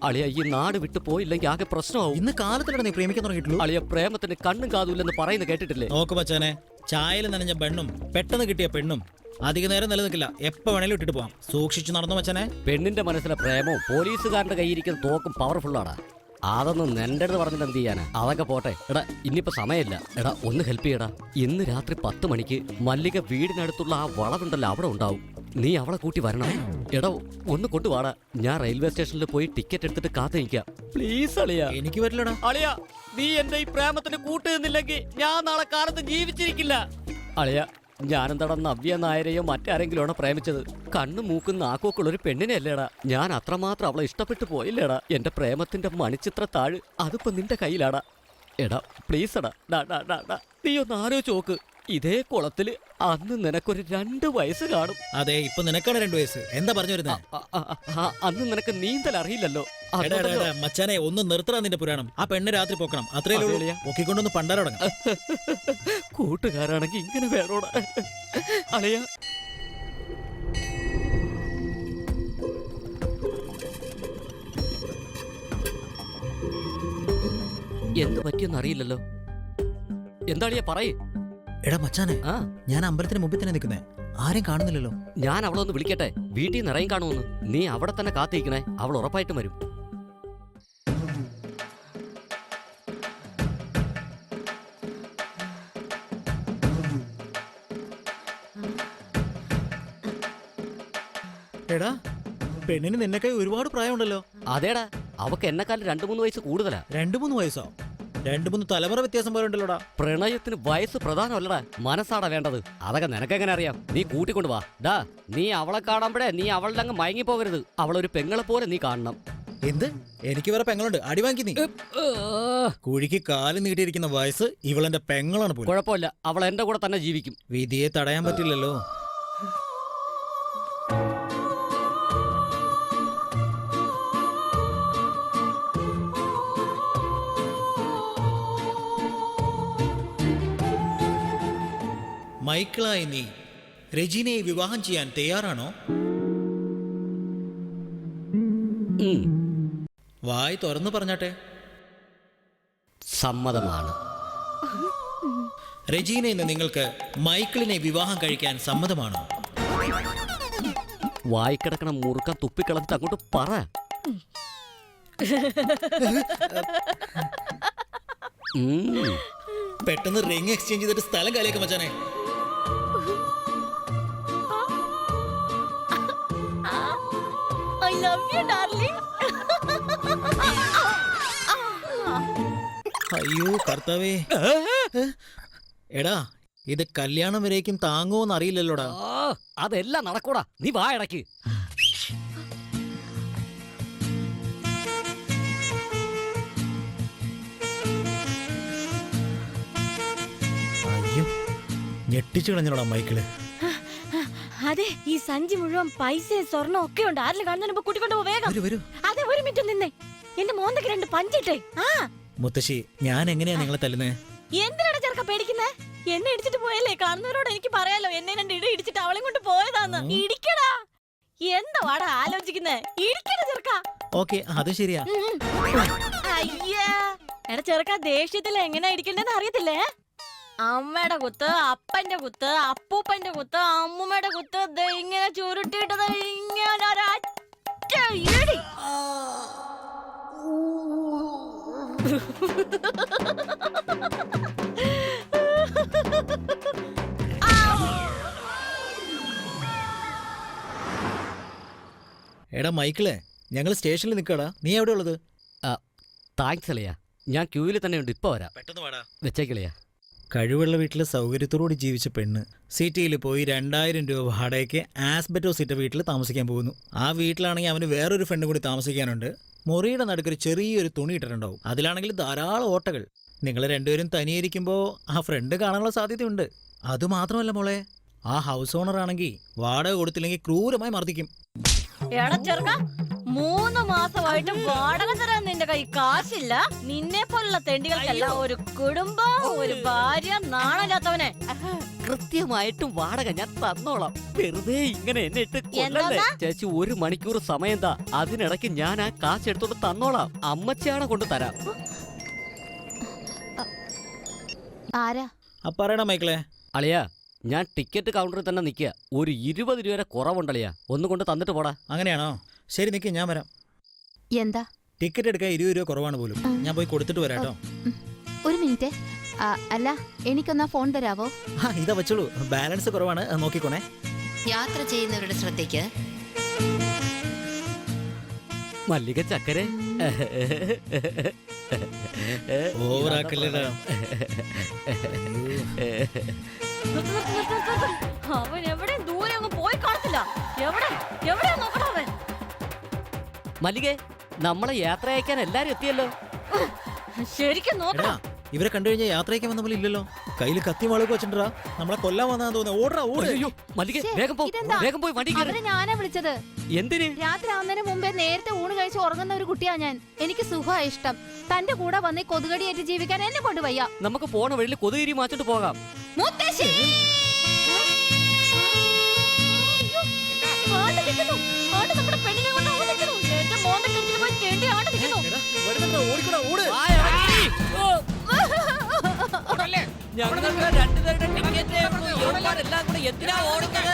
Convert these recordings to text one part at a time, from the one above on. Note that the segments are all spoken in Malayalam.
അളിയ ഈ നാട് വിട്ടു പോയില്ലെങ്കിൽ ആകെ പ്രശ്നമാവും. ഇന്ന് കാലത്തിലാണ് നീ പ്രേമിക്കാൻ തുടങ്ങിയിട്ടുള്ളൂ. അളിയ പ്രേമത്തിന് കണ്ണും കാതുമില്ലെന്ന് പറയുന്നത് കേട്ടിട്ടില്ലേ? നോക്ക് മച്ചാനെ, ചായയിൽ നനഞ്ഞ പെണ്ണും പെട്ടെന്ന് കിട്ടിയ പെണ്ണും അധിക നേരം നിലനിൽക്കില്ല. എപ്പോ വേണേലും ഇട്ടിട്ട് പോവാം. സൂക്ഷിച്ചു നടന്നു മച്ചാനെ. പെണ്ണിന്റെ മനസ്സിലെ പ്രേമവും പോലീസുകാരന്റെ കയ്യിരിക്കുന്ന തോക്കും പവർഫുള്ളാണ്. അതൊന്നും എന്റെ അടുത്ത് പറഞ്ഞിട്ട് എന്ത് ചെയ്യാനാ? അതൊക്കെ പോട്ടെ. എടാ ഇനിയിപ്പോ സമയമില്ല. എടാ ഒന്ന് ഹെൽപ്പ് ചെയ്യടാ. ഇന്ന് രാത്രി 10 മണിക്ക് മല്ലിക വീടിനടുത്തുള്ള ആ വളവുണ്ടല്ലോ, അവിടെ ഉണ്ടാവും. നീ അവളെ കൂട്ടി വരണം. എടാ ഒന്ന് കൊണ്ടുവാടാ. ഞാൻ റെയിൽവേ സ്റ്റേഷനിൽ പോയി ടിക്കറ്റ് എടുത്തിട്ട് കാത്തു നിൽക്കാം. പ്ലീസ് അളിയ. എനിക്ക് പറ്റില്ലടാ. അളിയ നീ എന്റെ ഈ പ്രേമത്തിന് കൂട്ടു നിന്നില്ലെങ്കിൽ ഞാൻ നാളെ കാലത്ത് ജീവിച്ചിരിക്കില്ല. അളിയ ഞാനെന്താടാ നവ്യ നായരെയോ മറ്റാരെങ്കിലുമാണോ പ്രേമിച്ചത്? കണ്ണു മൂക്കും നാക്കോക്കുള്ള ഒരു പെണ്ണിനെ അല്ലേടാ. ഞാൻ അത്രമാത്രം അവളെ ഇഷ്ടപ്പെട്ടു പോയില്ലേടാ. എന്റെ പ്രേമത്തിന്റെ മണിച്ചിത്ര താഴ് അതിപ്പോ നിന്റെ കയ്യിലാടാ. എടാ പ്ലീസ് എടാ. നീ ഒന്ന് ആലോചിച്ച് നോക്ക്. ഇതേ കുളത്തില് അന്ന് നിനക്കൊരു 2 വയസ്സ് കാണും. അതെ, ഇപ്പൊ നിനക്കാണ് 2 വയസ്സ്. എന്താ പറഞ്ഞു വരുന്നത്? അന്ന് നിനക്ക് നീന്തൽ അറിയില്ലല്ലോ. മച്ചാനെ ഒന്ന് നിർത്തണം നിന്റെ പുരാണം. ആ പെണ്ണ് രാത്രി പോക്കണം. അത്രേ പൊക്കിക്കൊണ്ടൊന്ന് പണ്ടാരോടങ്ങ. കൂട്ടുകാരാണെങ്കിൽ ഇങ്ങനെ വേണോടാ അളിയ. എന്ത് പറ്റിയെന്ന് അറിയില്ലല്ലോ. എന്താളിയാ പറയേ. എടാ മച്ചാനെ, ഞാൻ അമ്പലത്തിന് മുമ്പിൽ തന്നെ നിൽക്കുന്നേ. ആരും കാണുന്നില്ലല്ലോ. ഞാൻ അവളെ ഒന്ന് വിളിക്കട്ടെ. വീട്ടിൽ നിന്ന് ഇറങ്ങി കാണുമെന്ന്. നീ അവിടെ തന്നെ കാത്തിരിക്കണേ. അവൾ ഉറപ്പായിട്ടും വരും. എടാ പെണ്ണിന് നിന്നെക്കായി ഒരുപാട് പ്രായമുണ്ടല്ലോ. അതേടാ, അവക്ക് എന്നെക്കാളും 2-3 വയസ്സ് കൂടുതലാ. 2-3 വയസ്സോ? 2-3 തലമുറ വ്യത്യാസം പോലെ ഉണ്ടല്ലോടാ. പ്രണയത്തിന് വയസ്സ് പ്രധാനമല്ലടാ, മനസ്സാടാ വേണ്ടത്. അതൊക്കെ നിനക്കെങ്ങനെ അറിയാം? നീ കൂട്ടിക്കൊണ്ട് വാ. ഡാ നീ അവളെ കാണുമ്പോഴേ നീ അവളുടെ അങ്ങ് മയങ്ങി പോകരുത്. അവളൊരു പെങ്ങളെ പോലെ നീ കാണണം. എന്ത്? എനിക്ക് വേറെ പെങ്ങളുണ്ട്. അടി വാങ്ങി നീ. കുഴിക്ക് കാല് നീട്ടിയിരിക്കുന്ന വയസ്സ് ഇവളെന്റെ പെങ്ങളാണ്. കുഴപ്പമില്ല, അവൾ എന്റെ കൂടെ തന്നെ ജീവിക്കും. വിധിയെ തടയാൻ പറ്റില്ലല്ലോ. മൈക്കിളായി നീ റെജീനയെ വിവാഹം ചെയ്യാൻ തയ്യാറാണോ? വായി തുറന്നു പറഞ്ഞാട്ടെ. സമ്മതമാണ്. റെജീനയിൽ നിന്ന് നിങ്ങൾക്ക് മൈക്കിളിനെ വിവാഹം കഴിക്കാൻ സമ്മതമാണോ? വായിക്കിടക്കണം മുറുക്കാൻ തുപ്പിക്കളഞ്ഞിട്ട് അങ്ങോട്ട് പറ. പെട്ടെന്ന് റിംഗ് എക്സ്ചേഞ്ച് ചെയ്തിട്ട് സ്ഥലം കാലിയാക്കാൻ മച്ചാനെ. അയ്യോ കർത്താവേ. എടാ ഇത് കല്യാണം വരേക്കും താങ്ങുമോന്ന് അറിയില്ലല്ലോടാ. അതെല്ലാം നടക്കൂടാ. നീ വാ ഇടയ്ക്ക്. അയ്യോ ഞെട്ടിച്ചു കളഞ്ഞോടാ മൈക്കിള്. അതെ, ഈ സഞ്ചി മുഴുവൻ പൈസയും സ്വർണ്ണം ഒക്കെ ഉണ്ട്. ആരിലും കാണുന്നതിന് കൂട്ടിക്കൊണ്ട് പോ വേഗം. അതെ, ഒരു മിനിറ്റ് നിന്നേ. എന്റെ മോന്തക്ക് 2 പഞ്ചിട്ടേ. മുത്തശ്ശി, ഞാൻ എങ്ങനെയാ നിങ്ങളെ തല്ലുന്നേ? എന്തിനാണ് ചെറുക്ക പേടിക്കുന്നേ? എന്നെ ഇടിച്ചിട്ട് പോയല്ലേ? കാണുന്നവരോട് എനിക്ക് പറയാലോ, എന്നെ 2 ഇടി ഇടിച്ചിട്ട് അവളെ കൊണ്ട് പോയതാന്ന്. ഇടിക്കടാ. എന്താ വാടാ ആലോചിക്കുന്നേ? ഇടിക്കടാ ചെറുക്ക. ഓക്കെ, അത് ശരിയാ. അയ്യാ എടാ ചെറുക്ക, ദേഷ്യത്തിൽ എങ്ങനെ ഇടിക്കണ്ടെന്ന് അറിയത്തില്ലേ? അമ്മയുടെ കുത്ത്, അപ്പന്റെ കുത്ത്, അപ്പൂപ്പന്റെ കുത്ത്, അമ്മൂമ്മയുടെ കുത്ത്, ഇങ്ങനെ ചുരുട്ടിയിട്ടത് ഇങ്ങനെ ഒരൊറ്റ ഇടി. എടാ മൈക്കിളെ, ഞങ്ങൾ സ്റ്റേഷനിൽ നിൽക്കടാ. നീ എവിടെ ഉള്ളത്? താങ്ക്സ് അളിയാ. ഞാൻ ക്യൂവിൽ തന്നെ ഉണ്ട്. ഇപ്പൊ വരാം. പെട്ടെന്ന് വാടാ. വെച്ചേക്കളിയാ. കഴിവുള്ള വീട്ടിൽ സൗകര്യത്തോടുകൂടി ജീവിച്ച പെണ്ണ് സിറ്റിയിൽ പോയി 2000 രൂപ വാടകയ്ക്ക് ആസ്ബറ്റോസ് ഇട്ട വീട്ടിൽ താമസിക്കാൻ പോകുന്നു. ആ വീട്ടിലാണെങ്കിൽ അവന് വേറൊരു ഫ്രണ്ട് കൂടി താമസിക്കാനുണ്ട്. മുറിയുടെ നടുക്കൊരു ചെറിയൊരു തുണി ഇട്ടിട്ടുണ്ടാവും. അതിലാണെങ്കിൽ ധാരാളം ഓട്ടകൾ. നിങ്ങൾ രണ്ടുപേരും തനിയിരിക്കുമ്പോൾ ആ ഫ്രണ്ട് കാണാനുള്ള സാധ്യതയുണ്ട്. അതുമാത്രമല്ല മോളെ, ആ ഹൗസ് ഓണർ ആണെങ്കിൽ വാടക കൊടുത്തില്ലെങ്കിൽ ക്രൂരമായി മർദ്ദിക്കും. 3 മാസമായിട്ടും വാടക തരാൻ നിന്റെ കൈ കാശില്ല. നിന്നെ പോലുള്ള തെണ്ടികൾക്കെല്ലാം ഒരു കുടുംബം, ഒരു ഭാര്യ, നാണമില്ലാത്തവനെ. കൃത്യമായിട്ടും വാടക ഞാൻ തന്നോളാം. വെറുതെ ഇങ്ങനെ എന്നെ ഇട്ട് കൊല്ലല്ലേ. ചേച്ചി 1 മണിക്കൂർ സമയം താ, അതിനിടയ്ക്ക് ഞാൻ ആ കാശ് എടുത്തോണ്ട് തന്നോളാം. അമ്മച്ചിയാണെ കൊണ്ട് തരാം. ആരാ? പറയണ മൈക്കിളെ. അളിയാ, ഞാൻ ടിക്കറ്റ് കൗണ്ടറിൽ തന്നെ നിൽക്കുക. ഒരു 20 രൂപ കുറവുണ്ടളിയാ, ഒന്ന് കൊണ്ട് തന്നിട്ട് പോടാ. അങ്ങനെയാണോ? ശരി, നിൽക്കും, ഞാൻ വരാം. എന്താ? ടിക്കറ്റ് എടുക്കാൻ 20 രൂപ കുറവാണ് പോലും. ഞാൻ പോയി കൊടുത്തിട്ട് വരാട്ടോ. ഒരു മിനിറ്റ്. അല്ല, എനിക്കൊന്നാ ഫോൺ തരാവോ? ഇതാ വെച്ചോളൂ, ബാലൻസ് കുറവാണ്, നോക്കിക്കോണേ. യാത്ര ചെയ്യുന്നവരുടെ ശ്രദ്ധയ്ക്ക് മല്ലിക ചക്കരെ. ഓവറാക്കല്ലേടാ. അവൻ എവിടെയും ദൂരെ അങ്ങ് പോയി കാണത്തില്ല. എവിടെയാ നോക്കണം അവൻ. മല്ലികെ, നമ്മളെ യാത്ര അയക്കാൻ എല്ലാരും എത്തിയല്ലോ. ശരിക്കും നോക്കണം. ഇവരെ കണ്ടു കഴിഞ്ഞാൽ യാത്രയ്ക്ക് വന്ന പോലെ ഇല്ലല്ലോ. കയ്യിൽ കത്തി മുളക് വെച്ചിട്ടാ നമ്മളെ കൊല്ലാൻ വന്നാന്ന് തോന്നുന്നു. ഓടാ ഓട്. അയ്യോ മല്ലികെ, വേഗം പോ, വേഗം പോയി വണ്ടി കയറ്. ഞാനാ വിളിച്ചത്. എന്തിന്? രാത്രി ആവുന്നതിന് മുമ്പേ നേരത്തെ ഊണ് കഴിച്ച് ഉറങ്ങുന്ന ഒരു കുട്ടിയാ ഞാൻ. എനിക്ക് സുഖമാ ഇഷ്ടം. തന്റെ കൂടെ വന്ന് കൊതുകടിയേറ്റ് ജീവിക്കാൻ എന്നെ കൊണ്ട് വയ്യ. നമുക്ക് പോണ വഴിയിൽ കൊതുകിരി മാച്ചിട്ട് പോകാം. മുത്തശ്ശി! ആണ്ട് നമ്മുടെ പെണ്ണിനെ കൊണ്ട് അവൻ നിൽക്കുന്നു. എന്റെ മോന്റെ കെട്ടിൽ പോയി തേണ്ടി ആണ്ട് നിൽക്കുന്നു. ഞങ്ങൾക്ക് 2 പേരുടെ ടിക്കറ്റ് എല്ലാം കൂടെ എന്തിനാ ഓടുന്നത്?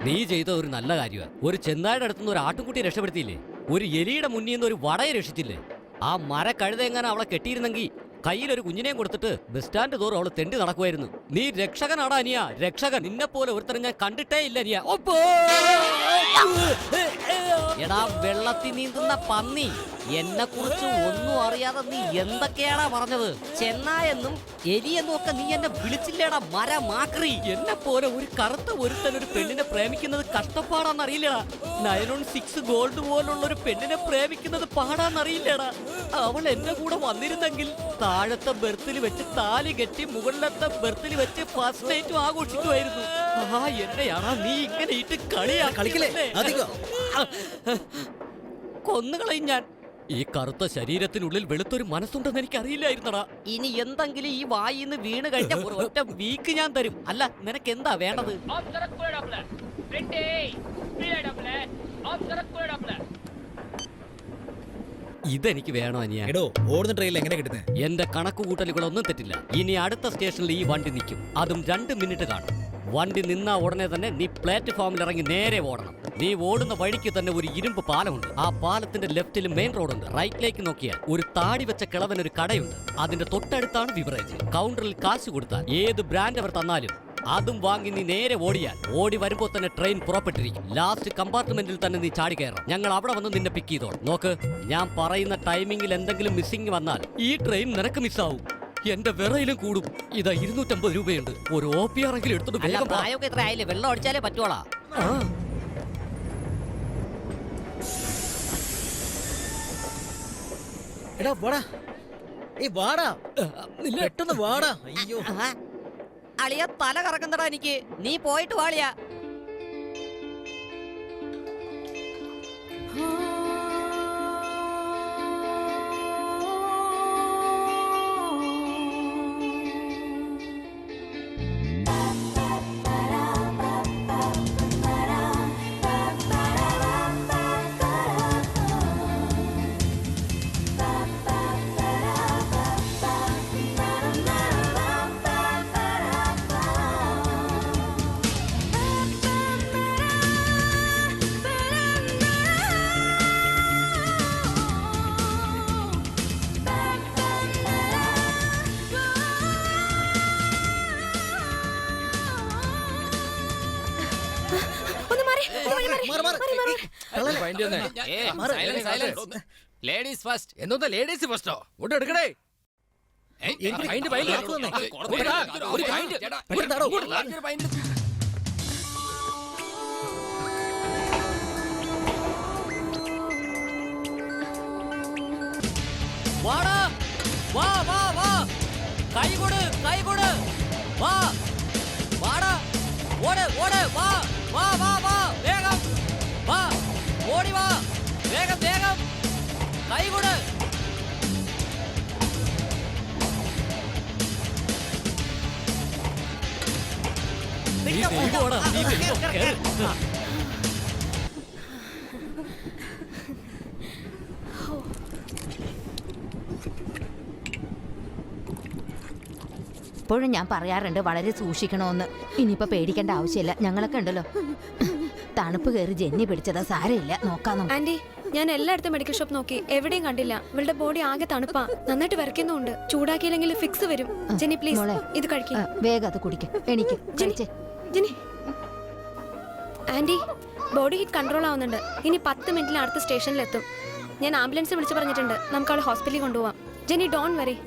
നീ ചെയ്ത ഒരു നല്ല കാര്യമാണ്. ഒരു ചെന്നായുടെ അടുത്തുനിന്ന് ഒരു ആട്ടുംകുട്ടിയെ രക്ഷപ്പെടുത്തിയില്ലേ? ഒരു എലിയുടെ മുന്നിൽ നിന്ന് ഒരു വടയെ രക്ഷിച്ചില്ലേ? ആ മരക്കഴുതെങ്ങാനും അവളെ കെട്ടിയിരുന്നെങ്കിൽ കയ്യിലൊരു കുഞ്ഞിനെയും കൊടുത്തിട്ട് ബസ് സ്റ്റാൻഡ് തോറും അവള് തെണ്ടി നടക്കുമായിരുന്നു. നീ രക്ഷകനാടാ അനിയ, രക്ഷകൻ. നിന്നെ പോലെ ഒരുത്തരം ഞാൻ കണ്ടിട്ടേ ഇല്ല അനിയ. എടാ വെള്ളത്തിൽ നീന്തുന്ന പന്നി, എന്നെ കുറിച്ച് ഒന്നും അറിയാതെ നീ എന്തൊക്കെയാടാ പറഞ്ഞത്? ചെന്നായെന്നും എലിയെന്നും ഒക്കെ നീ എന്നെ വിളിച്ചില്ലേടാ മരമാക്രി. എന്നെ പോലെ ഒരു കറുത്ത ഒരുത്തൻ ഒരു പെണ്ണിനെ പ്രേമിക്കുന്നത് കഷ്ടപ്പാടാന്നറിയില്ലടാ. 916 ഗോൾഡ് പോലുള്ള ഒരു പെണ്ണിനെ പ്രേമിക്കുന്നത് പാടാന്നറിയില്ലടാ. അവൾ എന്റെ കൂടെ വന്നിരുന്നെങ്കിൽ താഴത്തെ ബെർത്തിൽ വെച്ച് താലി കെട്ടി മുകളിലത്തെ ബെർത്തിൽ വെച്ച് ഫസ്റ്റ് നൈറ്റും ആഘോഷിക്കുമായിരുന്നു. ആ എന്നെയാണാ നീ ഇങ്ങനെ ഇട്ട് കളിക്കില്ലേ? കൊന്നുകളയും ഞാൻ. ഈ കറുത്ത ശരീരത്തിനുള്ളിൽ വെളുത്തൊരു മനസ്സുണ്ടെന്ന് എനിക്ക് അറിയില്ലായിരുന്നടാ. ഇനി എന്തെങ്കിലും ഈ വായിന്ന് വീണ് കഴിഞ്ഞ ഒറ്റ വീക്ക് ഞാൻ തരും. അല്ല, നിനക്ക് എന്താ വേണ്ടത്? ഇതെനിക്ക് വേണോ അനിയ? ഓടുന്ന ട്രെയിനിൽ എങ്ങനെ കിട്ടുന്നത്? എന്റെ കണക്ക് കൂട്ടലുകളൊന്നും തെറ്റില്ല. ഇനി അടുത്ത സ്റ്റേഷനിൽ ഈ വണ്ടി നിൽക്കും, അതും 2 മിനിറ്റ് കാണും. വണ്ടി നിന്നാ ഉടനെ തന്നെ നീ പ്ലാറ്റ്ഫോമിൽ ഇറങ്ങി നേരെ ഓടണം. നീ ഓടുന്ന വഴിക്ക് തന്നെ ഒരു ഇരുമ്പ് പാലമുണ്ട്. ആ പാലത്തിന്റെ ലെഫ്റ്റിൽ മെയിൻ റോഡുണ്ട്. റൈറ്റിലേക്ക് നോക്കിയാൽ ഒരു താടി വെച്ച കിളവൻ ഒരു കടയുണ്ട്. അതിന്റെ തൊട്ടടുത്താണ് ബിവറേജ്. കൗണ്ടറിൽ കാശ് കൊടുത്താൽ ഏത് ബ്രാൻഡ് അവർ തന്നാലും അതും വാങ്ങി നീ നേരെ ഓടിയാൽ ഓടി വരുമ്പോ തന്നെ ട്രെയിൻ പുറപ്പെട്ടിരിക്കും. ലാസ്റ്റ് കമ്പാർട്ട്മെന്റിൽ തന്നെ നീ ചാടി കയറണം. ഞങ്ങൾ അവിടെ വന്ന് നിന്നെ പിക്ക് ചെയ്തോളാം. നോക്ക്, ഞാൻ പറയുന്ന ടൈമിംഗിൽ എന്തെങ്കിലും മിസ്സിംഗ് വന്നാൽ ഈ ട്രെയിൻ നിനക്ക് മിസ്സാവും. എന്റെ വിറയിലും കൂടും. ഇതാ 250 രൂപയുണ്ട്. ഒരു OPR എങ്കിലും എടുത്തിട്ട് പ്രായമൊക്കെ എത്ര ആയില്ലേ? വെള്ളം അടിച്ചാലേ പറ്റുവാളാ. എടാ വാടാ, വാടാ, പെട്ടെന്ന് വാടാ. അയ്യോ അളിയ, തല കറക്കുന്നടാ എനിക്ക്. നീ പോയിട്ട് വാളിയാ. Ladies first. എന്തോന്നാ ലേഡീസ് ഫസ്റ്റോ? ഇങ്ങോട്ട് എടുക്കണേ. വാടാ, വാ വാ വാ, കൈ കൊട്, കൈ കൊട്, വാ വാടാ, ഓട് ഓട്, വാ വാ വാ വാ, വേഗം വാ, ഓടി വാ, വേഗം വേഗം, കൈ കൊട്. ദൈവമാടാ, നീ ദൈവം. കേറ്. ഇപ്പോഴും ഞാൻ പറയാറുണ്ട് വളരെ സൂക്ഷിക്കണമെന്ന്. ഇനിയിപ്പോ പേടിക്കേണ്ട ആവശ്യമില്ല, ഞങ്ങളൊക്കെ ഉണ്ടല്ലോ. തണുപ്പ് കയറി ജെന്നി പിടിച്ചതാ, സാരമില്ല, നോക്കാം നമുക്ക്. ആന്റി, ഞാൻ എല്ലായിടത്തും മെഡിക്കൽ ഷോപ്പ് നോക്കി, എവിടെയും കണ്ടില്ല. ഇവളുടെ ബോഡി ആകെ തണുപ്പാ, നന്നായിട്ട് വരയ്ക്കുന്നുണ്ട്. ചൂടാക്കിയില്ലെങ്കിൽ ഫിക്സ് വരും. ജെന്നി പ്ലീസ് മോളെ, ഇത് കഴിക്കും. വേഗം അത് കുടിക്കും. എനിക്ക് Jenny, aunty body heat control ആവുന്നുണ്ട്. ഇനി 10 മിനിറ്റിൽ അടുത്ത സ്റ്റേഷനിലെത്തും. ഞാൻ ആംബുലൻസ് വിളിച്ചു പറഞ്ഞിട്ടുണ്ട്. നമുക്ക് അവളെ ഹോസ്പിറ്റലിൽ കൊണ്ടുപോവാം. Jenny don't worry.